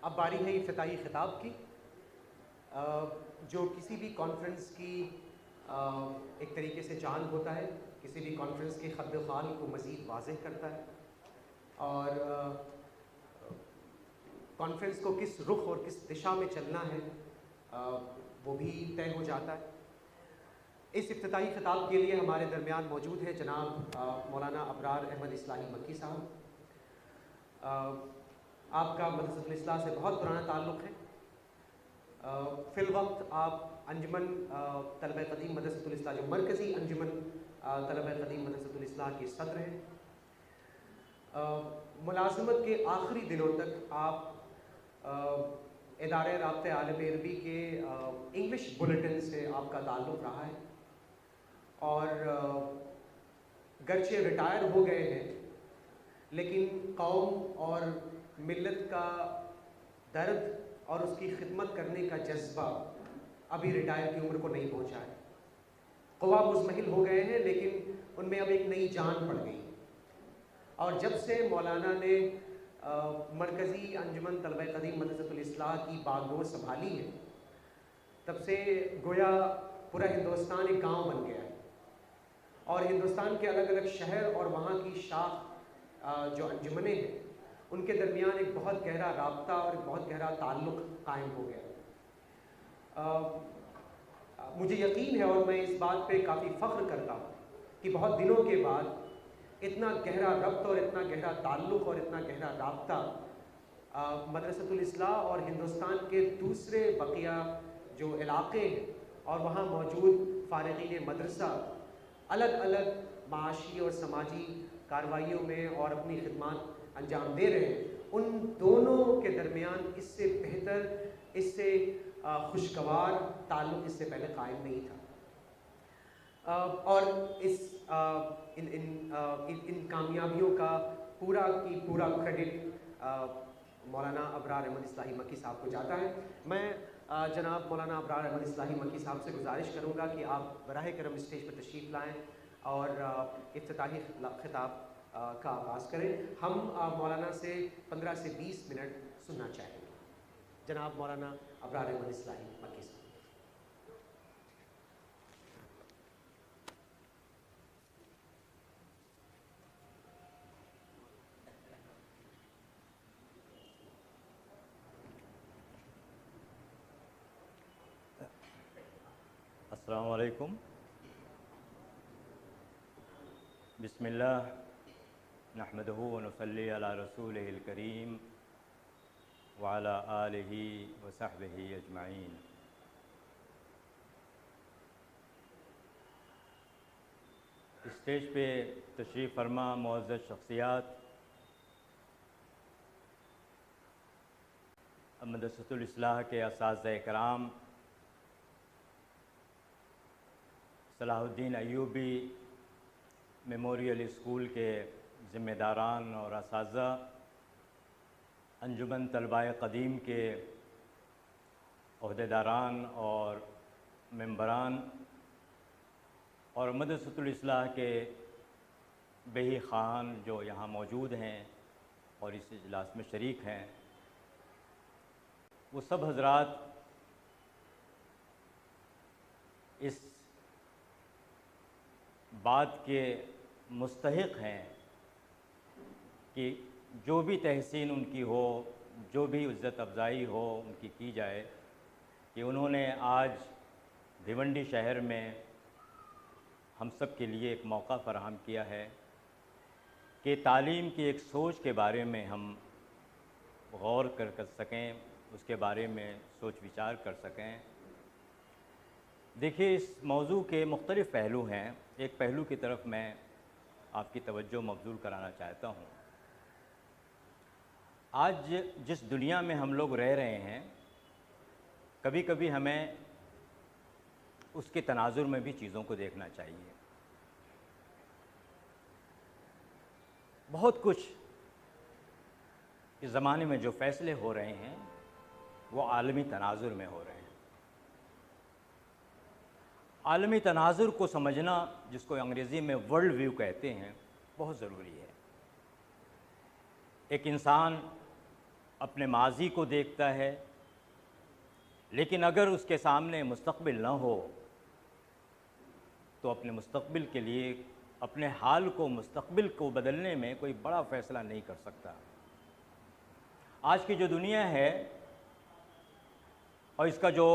اب باری ہے افتتاحی خطاب کی، جو کسی بھی کانفرنس کی ایک طریقے سے جان ہوتا ہے، کسی بھی کانفرنس کے خد خال کو مزید واضح کرتا ہے، اور کانفرنس کو کس رخ اور کس دشا میں چلنا ہے وہ بھی طے ہو جاتا ہے۔ اس افتتاحی خطاب کے لیے ہمارے درمیان موجود ہے جناب مولانا ابرار احمد اصلاحی مکی صاحب۔ آپ کا مدرسۃ الاصلاح سے بہت پرانا تعلق ہے۔ فی الوقت آپ انجمن طلبہ قدیم مدرسۃ الاصلاح، جو مرکزی انجمن طلبہ قدیم مدرسۃ الاصلاح کے صدر ہیں۔ ملازمت کے آخری دنوں تک آپ ادارہ رابطہ عالم عربی کے انگلش بلیٹن سے آپ کا تعلق رہا ہے، اور گرچہ ریٹائر ہو گئے ہیں لیکن قوم اور ملت کا درد اور اس کی خدمت کرنے کا جذبہ ابھی ریٹائر کی عمر کو نہیں پہنچا ہے۔ قوا مزمحل ہو گئے ہیں لیکن ان میں اب ایک نئی جان پڑ گئی، اور جب سے مولانا نے مرکزی انجمن طلبہ قدیم مدرسۃ الاصلاح کی باگڈور سنبھالی ہے، تب سے گویا پورا ہندوستان ایک گاؤں بن گیا ہے، اور ہندوستان کے الگ الگ شہر اور وہاں کی شاخ جو انجمنیں ہیں ان کے درمیان ایک بہت گہرا رابطہ اور ایک بہت گہرا تعلق قائم ہو گیا۔ مجھے یقین ہے اور میں اس بات پہ کافی فخر کرتا ہوں کہ بہت دنوں کے بعد اتنا گہرا ربط اور اتنا گہرا تعلق اور اتنا گہرا رابطہ مدرسۃ الاصلاح اور ہندوستان کے دوسرے بقیہ جو علاقے ہیں اور وہاں موجود فارغین مدرسہ الگ الگ معاشی اور سماجی کارروائیوں میں اور اپنی خدمات انجام دے رہے ہیں، ان دونوں کے درمیان اس سے بہتر، اس سے خوشگوار تعلق اس سے پہلے قائم نہیں تھا۔ اور ان کامیابیوں کا پورا کریڈٹ مولانا ابرار احمد اصلاحی مکی صاحب کو جاتا ہے۔ میں جناب مولانا ابرار احمد اصلاحی مکی صاحب سے گزارش کروں گا کہ آپ براہ کرم اسٹیج پر تشریف لائیں اور افتتاحی خطاب کا آغاز کریں۔ ہم مولانا سے 15 سے 20 منٹ سننا چاہیں گے۔ جناب مولانا ابرار احمد اصلاحی مکی صاحب۔ السلام علیکم۔ بسم اللہ نحمدہ ونصلی علی رسولہ الکریم وعلی آلہ وصحبہ اجمعین۔ اسٹیج پہ تشریف فرما معزز شخصیات، مدرسۃ الاصلاح کے اساتذہ کرام، صلاح الدین ایوبی میموریل اسکول کے ذمہ داران اور اساتذہ، انجمن طلبہ قدیم کے عہدیداران اور ممبران، اور مدرسۃ الاصلاح کے بہی خان جو یہاں موجود ہیں اور اس اجلاس میں شریک ہیں، وہ سب حضرات اس بات کے مستحق ہیں کہ جو بھی تحسین ان کی ہو، جو بھی عزت افزائی ہو ان کی جائے، کہ انہوں نے آج بھیونڈی شہر میں ہم سب کے لیے ایک موقع فراہم کیا ہے کہ تعلیم کی ایک سوچ کے بارے میں ہم غور کر سکیں، اس کے بارے میں سوچ وچار کر سکیں۔ دیکھیے، اس موضوع کے مختلف پہلو ہیں۔ ایک پہلو کی طرف میں آپ کی توجہ مبذول کرانا چاہتا ہوں۔ آج جس دنیا میں ہم لوگ رہ رہے ہیں، کبھی کبھی ہمیں اس کے تناظر میں بھی چیزوں کو دیکھنا چاہیے۔ بہت کچھ اس زمانے میں جو فیصلے ہو رہے ہیں وہ عالمی تناظر میں ہو رہے ہیں۔ عالمی تناظر کو سمجھنا، جس کو انگریزی میں ورلڈ ویو کہتے ہیں، بہت ضروری ہے۔ ایک انسان اپنے ماضی کو دیکھتا ہے، لیکن اگر اس کے سامنے مستقبل نہ ہو تو اپنے مستقبل کے لیے اپنے حال کو، مستقبل کو بدلنے میں کوئی بڑا فیصلہ نہیں کر سکتا۔ آج کی جو دنیا ہے اور اس کا جو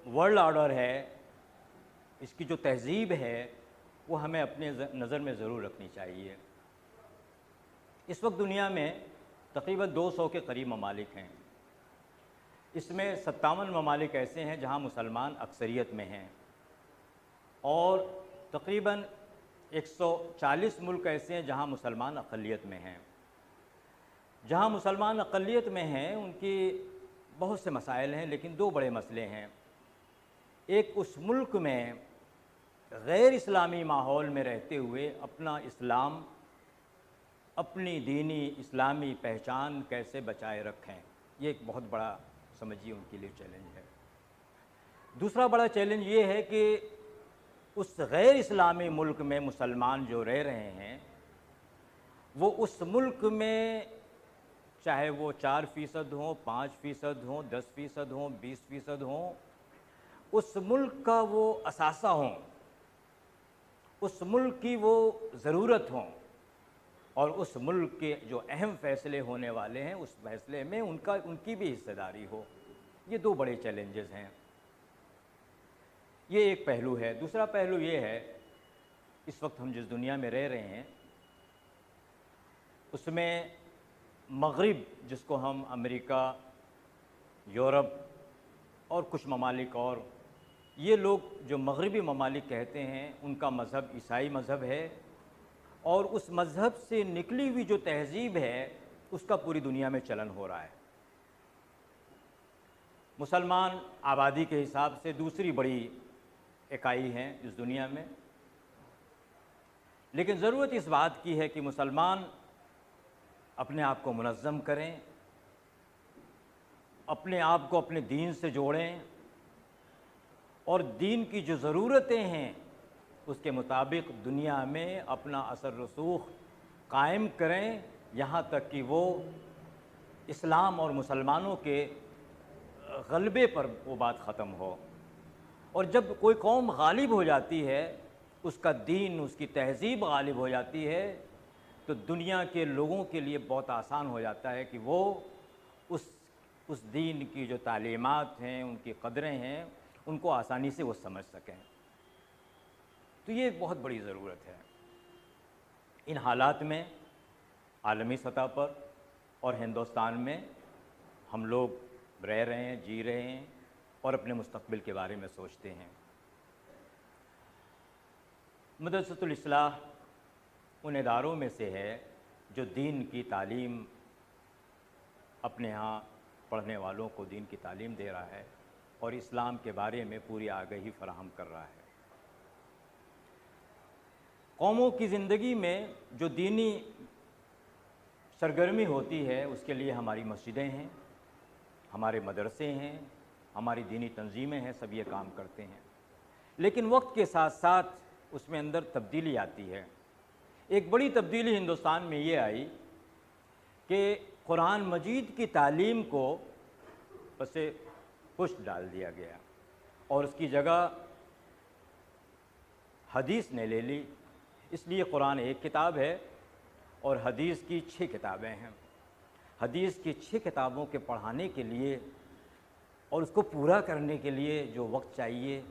ورلڈ آرڈر ہے، اس کی جو تہذیب ہے، وہ ہمیں اپنے نظر میں ضرور رکھنی چاہیے۔ اس وقت دنیا میں تقریباً 200 کے قریب ممالک ہیں۔ اس میں 57 ممالک ایسے ہیں جہاں مسلمان اکثریت میں ہیں، اور تقریباً 140 ملک ایسے ہیں جہاں مسلمان اقلیت میں ہیں۔ جہاں مسلمان اقلیت میں ہیں ان کی بہت سے مسائل ہیں، لیکن دو بڑے مسئلے ہیں۔ ایک، اس ملک میں غیر اسلامی ماحول میں رہتے ہوئے اپنا اسلام، اپنی دینی اسلامی پہچان کیسے بچائے رکھیں، یہ ایک بہت بڑا سمجھیے ان کے لیے چیلنج ہے۔ دوسرا بڑا چیلنج یہ ہے کہ اس غیر اسلامی ملک میں مسلمان جو رہ رہے ہیں، وہ اس ملک میں چاہے وہ 4% ہوں، 5% ہوں، 10% ہوں، 20% ہوں، اس ملک کا وہ اثاثہ ہوں، اس ملک کی وہ ضرورت ہوں، اور اس ملک کے جو اہم فیصلے ہونے والے ہیں اس فیصلے میں ان کی بھی حصہ داری ہو۔ یہ دو بڑے چیلنجز ہیں۔ یہ ایک پہلو ہے۔ دوسرا پہلو یہ ہے، اس وقت ہم جس دنیا میں رہ رہے ہیں اس میں مغرب، جس کو ہم امریکہ، یورپ اور کچھ ممالک اور، یہ لوگ جو مغربی ممالک کہتے ہیں، ان کا مذہب عیسائی مذہب ہے، اور اس مذہب سے نکلی ہوئی جو تہذیب ہے اس کا پوری دنیا میں چلن ہو رہا ہے۔ مسلمان آبادی کے حساب سے دوسری بڑی اکائی ہیں اس دنیا میں، لیکن ضرورت اس بات کی ہے کہ مسلمان اپنے آپ کو منظم کریں، اپنے آپ کو اپنے دین سے جوڑیں، اور دین کی جو ضرورتیں ہیں اس کے مطابق دنیا میں اپنا اثر رسوخ قائم کریں، یہاں تک کہ وہ اسلام اور مسلمانوں کے غلبے پر وہ بات ختم ہو۔ اور جب کوئی قوم غالب ہو جاتی ہے، اس کا دین، اس کی تہذیب غالب ہو جاتی ہے، تو دنیا کے لوگوں کے لیے بہت آسان ہو جاتا ہے کہ وہ اس دین کی جو تعلیمات ہیں، ان کی قدریں ہیں، ان کو آسانی سے وہ سمجھ سکیں۔ تو یہ ایک بہت بڑی ضرورت ہے۔ ان حالات میں عالمی سطح پر اور ہندوستان میں ہم لوگ رہ رہے ہیں، جی رہے ہیں، اور اپنے مستقبل کے بارے میں سوچتے ہیں۔ مدرسۃ الاصلاح ان اداروں میں سے ہے جو دین کی تعلیم، اپنے ہاں پڑھنے والوں کو دین کی تعلیم دے رہا ہے اور اسلام کے بارے میں پوری آگہی فراہم کر رہا ہے۔ قوموں کی زندگی میں جو دینی سرگرمی ہوتی ہے اس کے لیے ہماری مسجدیں ہیں، ہمارے مدرسے ہیں، ہماری دینی تنظیمیں ہیں، سب یہ کام کرتے ہیں، لیکن وقت کے ساتھ ساتھ اس میں اندر تبدیلی آتی ہے۔ ایک بڑی تبدیلی ہندوستان میں یہ آئی کہ قرآن مجید کی تعلیم کو پسے پشت ڈال دیا گیا اور اس کی جگہ حدیث نے لے لی۔ اس لیے قرآن ایک کتاب ہے اور حدیث کی 6 کتابیں ہیں۔ حدیث کی 6 کتابوں کے پڑھانے کے لیے اور اس کو پورا کرنے کے لیے جو وقت چاہیے،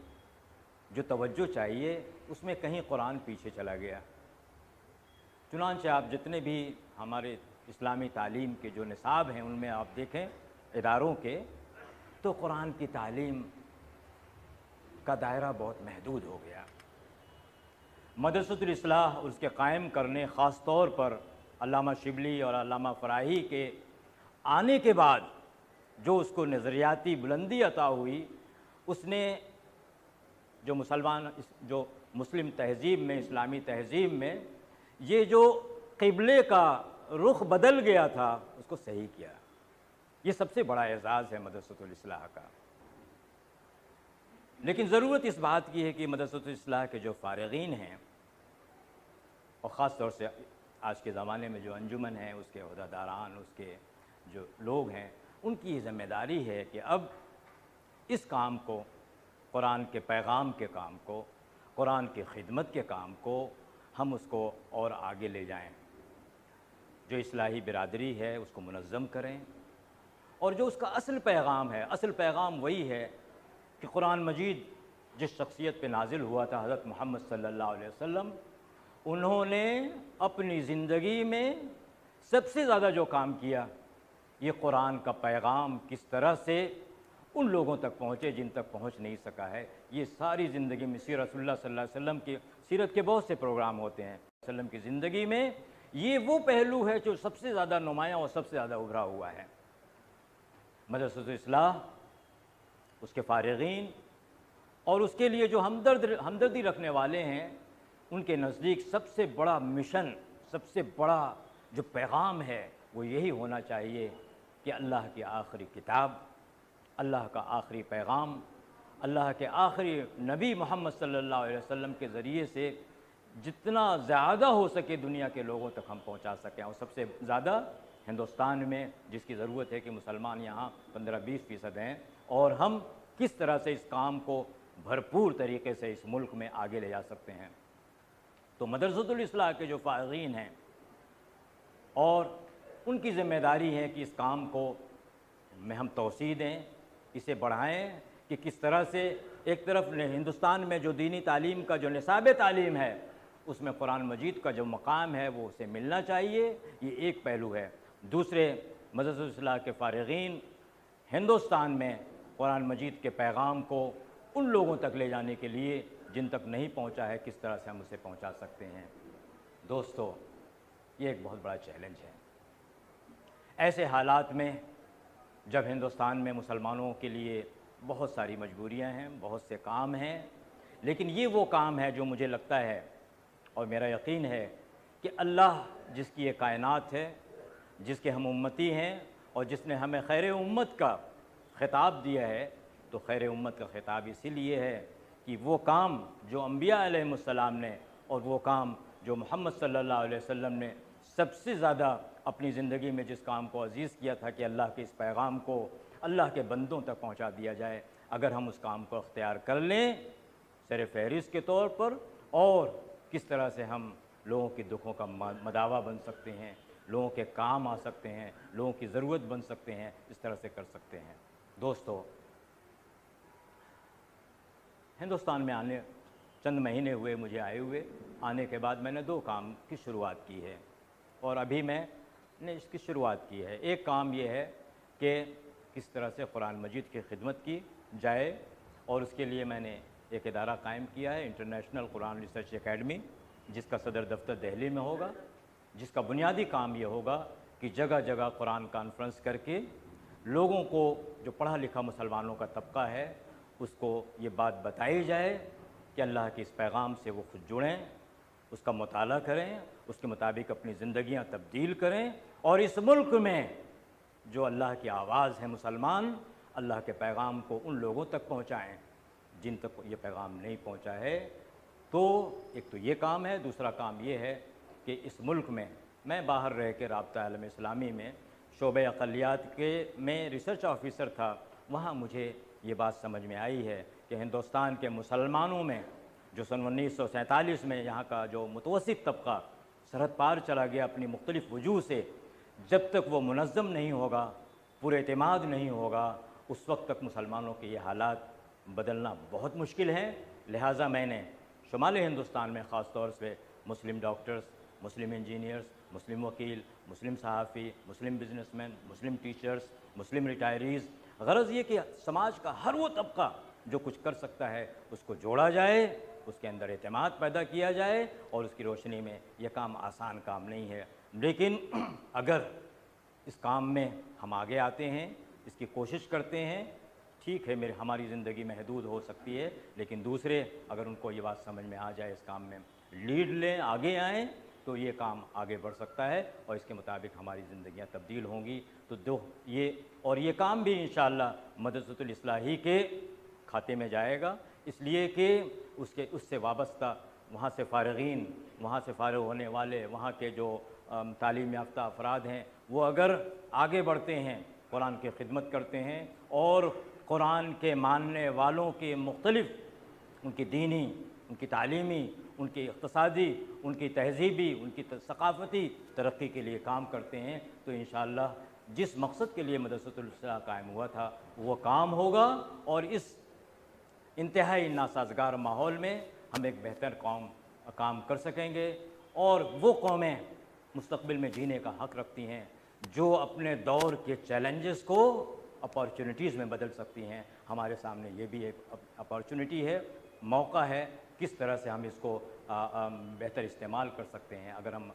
جو توجہ چاہیے، اس میں کہیں قرآن پیچھے چلا گیا۔ چنانچہ آپ جتنے بھی ہمارے اسلامی تعلیم کے جو نصاب ہیں ان میں آپ دیکھیں اداروں کے، تو قرآن کی تعلیم کا دائرہ بہت محدود ہو گیا۔ مدرسۃ الاصلاح اور اس کے قائم کرنے، خاص طور پر علامہ شبلی اور علامہ فراہی کے آنے کے بعد جو اس کو نظریاتی بلندی عطا ہوئی، اس نے جو مسلم تہذیب میں، اسلامی تہذیب میں یہ جو قبلے کا رخ بدل گیا تھا اس کو صحیح کیا۔ یہ سب سے بڑا اعزاز ہے مدرسۃ الاصلاح کا۔ لیکن ضرورت اس بات کی ہے کہ مدرسۃ الاصلاح کے جو فارغین ہیں، اور خاص طور سے آج کے زمانے میں جو انجمن ہے، اس کے عہدیداران، اس کے جو لوگ ہیں، ان کی یہ ذمہ داری ہے کہ اب اس کام کو، قرآن کے پیغام کے کام کو، قرآن کی خدمت کے کام کو ہم اس کو اور آگے لے جائیں، جو اصلاحی برادری ہے اس کو منظم کریں، اور جو اس کا اصل پیغام ہے، اصل پیغام وہی ہے کہ قرآن مجید جس شخصیت پہ نازل ہوا تھا، حضرت محمد صلی اللہ علیہ وسلم، انہوں نے اپنی زندگی میں سب سے زیادہ جو کام کیا، یہ قرآن کا پیغام کس طرح سے ان لوگوں تک پہنچے جن تک پہنچ نہیں سکا ہے۔ یہ ساری زندگی میں سیرت رسول اللہ صلی اللہ علیہ وسلم کی سیرت کے بہت سے پروگرام ہوتے ہیں، وسلم کی زندگی میں یہ وہ پہلو ہے جو سب سے زیادہ نمایاں اور سب سے زیادہ ابھرا ہوا ہے۔ مدرسۃ الاصلاح، اس کے فارغین اور اس کے لیے جو ہمدردی رکھنے والے ہیں، ان کے نزدیک سب سے بڑا مشن، سب سے بڑا جو پیغام ہے وہ یہی ہونا چاہیے کہ اللہ کی آخری کتاب، اللہ کا آخری پیغام، اللہ کے آخری نبی محمد صلی اللہ علیہ وسلم کے ذریعے سے جتنا زیادہ ہو سکے دنیا کے لوگوں تک ہم پہنچا سکیں، اور سب سے زیادہ ہندوستان میں، جس کی ضرورت ہے کہ مسلمان یہاں 15-20% ہیں، اور ہم کس طرح سے اس کام کو بھرپور طریقے سے اس ملک میں آگے لے جا سکتے ہیں۔ تو مدرسۃ الاصلاح کے جو فارغین ہیں اور ان کی ذمہ داری ہے کہ اس کام کو میں ہم توسیع دیں، اسے بڑھائیں، کہ کس طرح سے ایک طرف ہندوستان میں جو دینی تعلیم کا جو نصاب تعلیم ہے اس میں قرآن مجید کا جو مقام ہے وہ اسے ملنا چاہیے، یہ ایک پہلو ہے۔ دوسرے، مدرسۃ الاصلاح کے فارغین ہندوستان میں قرآن مجید کے پیغام کو ان لوگوں تک لے جانے کے لیے جن تک نہیں پہنچا ہے، کس طرح سے ہم اسے پہنچا سکتے ہیں۔ دوستو، یہ ایک بہت بڑا چیلنج ہے۔ ایسے حالات میں جب ہندوستان میں مسلمانوں کے لیے بہت ساری مجبوریاں ہیں، بہت سے کام ہیں، لیکن یہ وہ کام ہے جو مجھے لگتا ہے اور میرا یقین ہے کہ اللہ جس کی یہ کائنات ہے، جس کے ہم امتی ہیں، اور جس نے ہمیں خیر امت کا خطاب دیا ہے، تو خیر امت کا خطاب اسی لیے ہے کہ وہ کام جو انبیاء علیہ السلام نے اور وہ کام جو محمد صلی اللہ علیہ وسلم نے سب سے زیادہ اپنی زندگی میں جس کام کو عزیز کیا تھا کہ اللہ کے اس پیغام کو اللہ کے بندوں تک پہنچا دیا جائے، اگر ہم اس کام کو اختیار کر لیں سر فہرست کے طور پر، اور کس طرح سے ہم لوگوں کے دکھوں کا مداوا بن سکتے ہیں، لوگوں کے کام آ سکتے ہیں، لوگوں کی ضرورت بن سکتے ہیں، اس طرح سے کر سکتے ہیں۔ دوستو، ہندوستان میں آنے چند مہینے ہوئے مجھے آئے ہوئے، آنے کے بعد میں نے 2 کام کی شروعات کی ہے، اور ابھی میں نے اس کی شروعات کی ہے۔ ایک کام یہ ہے کہ کس طرح سے قرآن مجید کی خدمت کی جائے، اور اس کے لیے میں نے ایک ادارہ قائم کیا ہے، انٹرنیشنل قرآن ریسرچ اکیڈمی، جس کا صدر دفتر دہلی میں ہوگا، جس کا بنیادی کام یہ ہوگا کہ جگہ جگہ قرآن کانفرنس کر کے لوگوں کو، جو پڑھا لکھا مسلمانوں کا طبقہ ہے، اس کو یہ بات بتائی جائے کہ اللہ کے اس پیغام سے وہ خود جڑیں، اس کا مطالعہ کریں، اس کے مطابق اپنی زندگیاں تبدیل کریں، اور اس ملک میں جو اللہ کی آواز ہے مسلمان، اللہ کے پیغام کو ان لوگوں تک پہنچائیں جن تک یہ پیغام نہیں پہنچا ہے۔ تو ایک تو یہ کام ہے۔ دوسرا کام یہ ہے کہ اس ملک میں باہر رہ کے رابطہ عالم اسلامی میں شعبہ اقلیت میں ریسرچ آفیسر تھا، وہاں مجھے یہ بات سمجھ میں آئی ہے کہ ہندوستان کے مسلمانوں میں جو سن 1947 میں یہاں کا جو متوسط طبقہ سرحد پار چلا گیا اپنی مختلف وجوہ سے، جب تک وہ منظم نہیں ہوگا، پر اعتماد نہیں ہوگا، اس وقت تک مسلمانوں کے یہ حالات بدلنا بہت مشکل ہے۔ لہٰذا میں نے شمال ہندوستان میں خاص طور سے مسلم ڈاکٹرز، مسلم انجینئرز، مسلم وکیل، مسلم صحافی، مسلم بزنس مین، مسلم ٹیچرز، مسلم ریٹائریز، غرض یہ کہ سماج کا ہر وہ طبقہ جو کچھ کر سکتا ہے اس کو جوڑا جائے، اس کے اندر اعتماد پیدا کیا جائے، اور اس کی روشنی میں یہ کام آسان کام نہیں ہے، لیکن اگر اس کام میں ہم آگے آتے ہیں، اس کی کوشش کرتے ہیں، ٹھیک ہے ہماری زندگی محدود ہو سکتی ہے، لیکن دوسرے اگر ان کو یہ بات سمجھ میں آ جائے، اس کام میں لیڈ لیں، آگے آئیں، تو یہ کام آگے بڑھ سکتا ہے، اور اس کے مطابق ہماری زندگیاں تبدیل ہوں گی۔ تو یہ کام بھی انشاءاللہ مدرسۃ الاصلاح کے کھاتے میں جائے گا، اس لیے کہ اس سے وابستہ وہاں سے فارغین، وہاں سے فارغ ہونے والے، وہاں کے جو تعلیم یافتہ افراد ہیں، وہ اگر آگے بڑھتے ہیں قرآن کی خدمت کرتے ہیں اور قرآن کے ماننے والوں کے مختلف ان کی دینی، ان کی تعلیمی، ان کی اقتصادی، ان کی تہذیبی، ان کی ثقافتی ترقی کے لیے کام کرتے ہیں، تو انشاءاللہ جس مقصد کے لیے مدرسۃ الاصلاح قائم ہوا تھا وہ کام ہوگا، اور اس انتہائی ناسازگار ماحول میں ہم ایک بہتر کام کر سکیں گے، اور وہ قومیں مستقبل میں جینے کا حق رکھتی ہیں جو اپنے دور کے چیلنجز کو اپارچونیٹیز میں بدل سکتی ہیں۔ ہمارے سامنے یہ بھی ایک اپارچونیٹی ہے، موقع ہے، کس طرح سے ہم اس کو بہتر استعمال کر سکتے ہیں۔ اگر ہم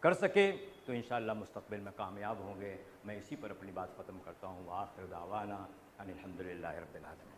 کر سکے تو انشاءاللہ مستقبل میں کامیاب ہوں گے۔ میں اسی پر اپنی بات ختم کرتا ہوں۔ وآخر دعوانا ان الحمدللہ رب العالمین۔